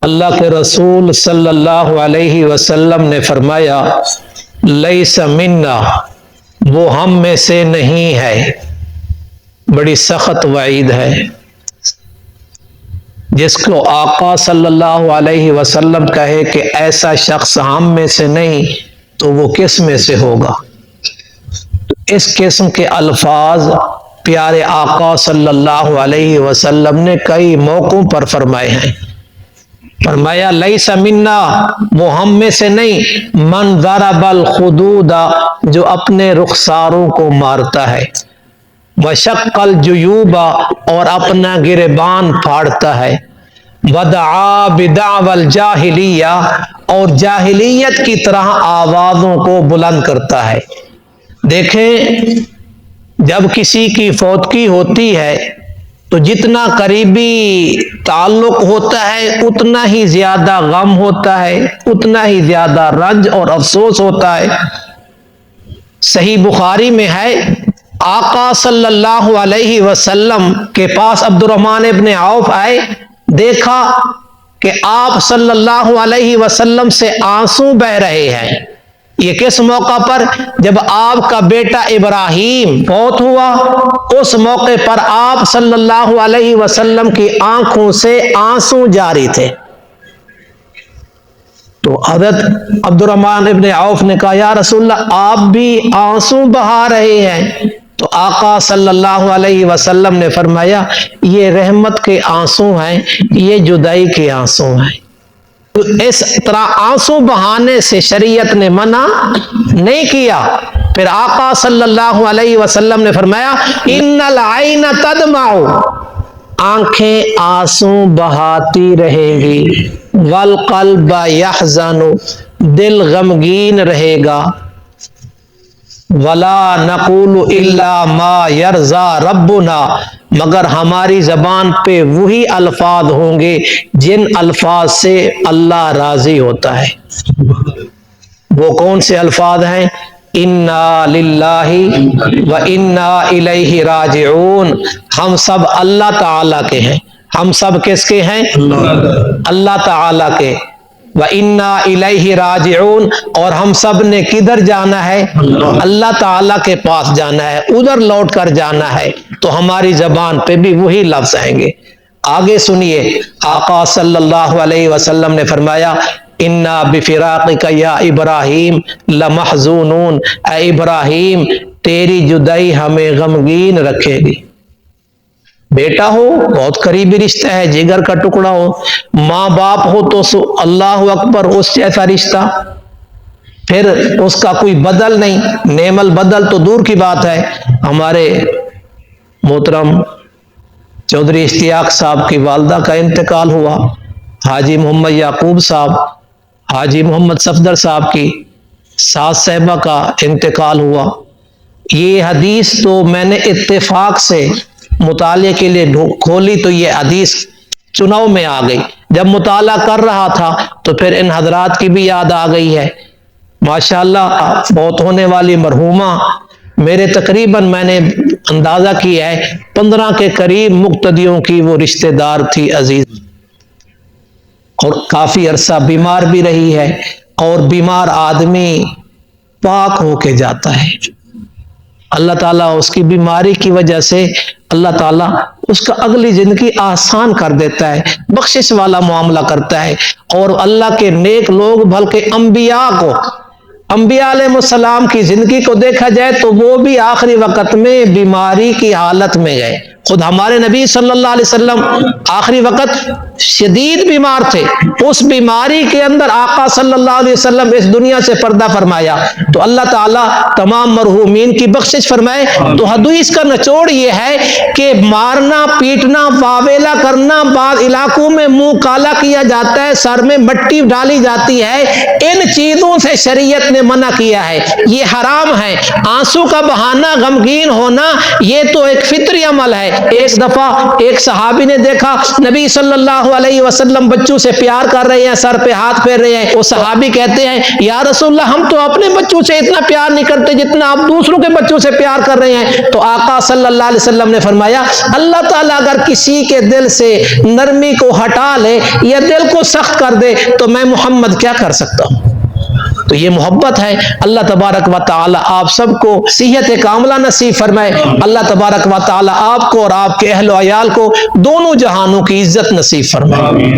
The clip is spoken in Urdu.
اللہ کے رسول صلی اللہ علیہ وسلم نے فرمایا لیس منا، وہ ہم میں سے نہیں ہے۔ بڑی سخت وعید ہے۔ جس کو آقا صلی اللہ علیہ وسلم کہے کہ ایسا شخص ہم میں سے نہیں تو وہ کس میں سے ہوگا؟ اس قسم کے الفاظ پیارے آقا صلی اللہ علیہ وسلم نے کئی موقعوں پر فرمائے ہیں۔ فرمایا لیس منا، وہ ہم میں سے نہیں، من ضرب الخدود، جو اپنے رخساروں کو مارتا ہے، وشق الجیوب، اور اپنا گریبان پھاڑتا ہے، ودعا بدعوى الجاہلیہ، اور جاہلیت کی طرح آوازوں کو بلند کرتا ہے۔ دیکھیں، جب کسی کی فوتگی ہوتی ہے تو جتنا قریبی تعلق ہوتا ہے اتنا ہی زیادہ غم ہوتا ہے، اتنا ہی زیادہ رنج اور افسوس ہوتا ہے۔ صحیح بخاری میں ہے، آقا صلی اللہ علیہ وسلم کے پاس عبد الرحمن ابن عوف آئے، دیکھا کہ آپ صلی اللہ علیہ وسلم سے آنسو بہ رہے ہیں۔ یہ کس موقع پر؟ جب آپ کا بیٹا ابراہیم فوت ہوا، اس موقع پر آپ صلی اللہ علیہ وسلم کی آنکھوں سے آنسو جاری تھے۔ تو حضرت عبد الرحمن ابن عوف نے کہا یا رسول اللہ آپ بھی آنسو بہا رہے ہیں؟ تو آقا صلی اللہ علیہ وسلم نے فرمایا یہ رحمت کے آنسو ہیں، یہ جدائی کے آنسو ہیں۔ اس طرح آنسو بہانے سے شریعت نے منع نہیں کیا۔ پھر آقا صلی اللہ علیہ وسلم نے فرمایا ان العین تدمع، آنکھیں آنسو بہاتی رہیں گی، والقلب یحزن، دل غمگین رہے گا، ولا نقول الا ما یرضی ربنا، مگر ہماری زبان پہ وہی الفاظ ہوں گے جن الفاظ سے اللہ راضی ہوتا ہے۔ وہ کون سے الفاظ ہیں؟ انا للہ و انا الیہ راجعون، ہم سب اللہ تعالی کے ہیں۔ ہم سب کس کے ہیں؟ اللہ تعالی کے۔ وَإِنَّا إِلَيْهِ رَاجِعُونَ، اور ہم سب نے کدھر جانا ہے؟ اللہ تعالیٰ کے پاس جانا ہے، ادھر لوٹ کر جانا ہے۔ تو ہماری زبان پہ بھی وہی لفظ آئیں گے۔ آگے سنیے، آقا صلی اللہ علیہ وسلم نے فرمایا اِنَّا بِفِرَاقِكَ يَا إِبْرَاهِيمُ لَمَحْزُونُونَ، اے ابراہیم تیری جدائی ہمیں غمگین رکھے گی۔ بیٹا ہو بہت قریبی رشتہ ہے، جگر کا ٹکڑا ہو، ماں باپ ہو تو اللہ اکبر اس جیسا رشتہ، پھر اس کا کوئی بدل نہیں، نعم البدل تو دور کی بات ہے۔ ہمارے محترم چودھری اشتیاق صاحب کی والدہ کا انتقال ہوا، حاجی محمد یعقوب صاحب، حاجی محمد صفدر صاحب کی ساس صاحبہ کا انتقال ہوا۔ یہ حدیث تو میں نے اتفاق سے مطالعے کے لیے کھولی تو یہ حدیث چناؤ میں آ گئی۔ جب مطالعہ کر رہا تھا تو پھر ان حضرات کی بھی یاد آ گئی ہے۔ ماشاءاللہ فوت ہونے والی مرحومہ میرے تقریباً میں نے اندازہ کیا ہے 15 کے قریب مقتدیوں کی وہ رشتہ دار تھی عزیز، اور کافی عرصہ بیمار بھی رہی ہے، اور بیمار آدمی پاک ہو کے جاتا ہے۔ اللہ تعالیٰ اس کی بیماری کی وجہ سے اللہ تعالیٰ اس کا اگلی زندگی آسان کر دیتا ہے، بخشش والا معاملہ کرتا ہے۔ اور اللہ کے نیک لوگ بلکہ انبیاء علیہ السلام کی زندگی کو دیکھا جائے تو وہ بھی آخری وقت میں بیماری کی حالت میں گئے۔ خود ہمارے نبی صلی اللہ علیہ وسلم آخری وقت شدید بیمار تھے، اس بیماری کے اندر آقا صلی اللہ علیہ وسلم اس دنیا سے پردہ فرمایا، تو اللہ تعالیٰ تمام مرحومین کی بخشش فرمائے۔ تو حدیث کا نچوڑ یہ ہے کہ مارنا، پیٹنا، واویلا کرنا، بعض علاقوں میں منہ کالا کیا جاتا ہے، سر میں مٹی ڈالی جاتی ہے، ان چیزوں سے شریعت نے منع کیا ہے، یہ حرام ہے۔ آنسو کا بہانا، غمگین ہونا، یہ تو ایک فطری عمل ہے، ایک دفعہ ایک صحابی نے دیکھا نبی صلی اللہ علیہ وسلم بچوں سے پیار کر رہے ہیں، سر پہ ہاتھ پھیر رہے ہیں. وہ صحابی کہتے ہیں یا رسول اللہ ہم تو اپنے بچوں سے اتنا پیار نہیں کرتے جتنا آپ دوسروں کے بچوں سے پیار کر رہے ہیں. تو آقا صلی اللہ علیہ وسلم نے فرمایا اللہ تعالیٰ اگر کسی کے دل سے نرمی کو ہٹا لے یا دل کو سخت کر دے تو میں محمد کیا کر سکتا ہوں. تو یہ محبت ہے. اللہ تبارک و تعالی آپ سب کو صحت کاملہ نصیب فرمائے. اللہ تبارک و تعالی آپ کو اور آپ کے اہل و عیال کو دونوں جہانوں کی عزت نصیب فرمائے.